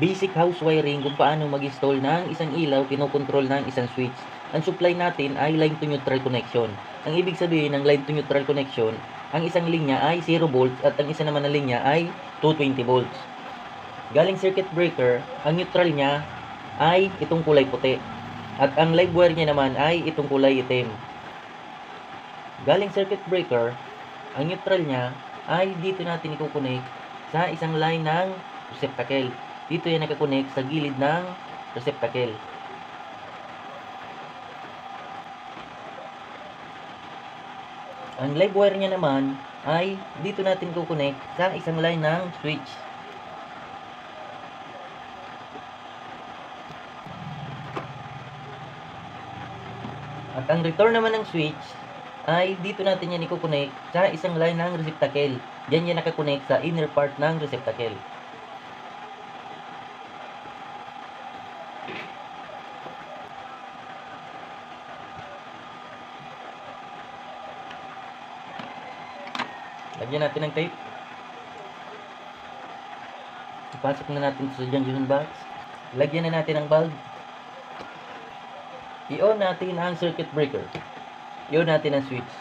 Basic house wiring kung paano mag-install ng isang ilaw kinokontrol ng isang switch. Ang supply natin ay line to neutral connection. Ang ibig sabihin ng line to neutral connection, ang isang linya ay 0 volts at ang isa naman na linya ay 220 volts. Galing circuit breaker, ang neutral niya ay itong kulay puti. At ang live wire niya naman ay itong kulay itim. Galing circuit breaker, ang neutral niya ay dito natin ikukunik sa isang line ng receptacle. Dito yan nakakonek sa gilid ng receptacle. Ang live wire niya naman ay dito natin kukonek sa isang line ng switch. At ang return naman ng switch ay dito natin yan ikukonek sa isang line ng receptacle. Diyan yan nakakonek sa inner part ng receptacle. Lagyan natin ng tape. Ipasok na natin sa junction box. Lagyan na natin ang bulb. I-on natin ang circuit breaker. I-on natin ang switch.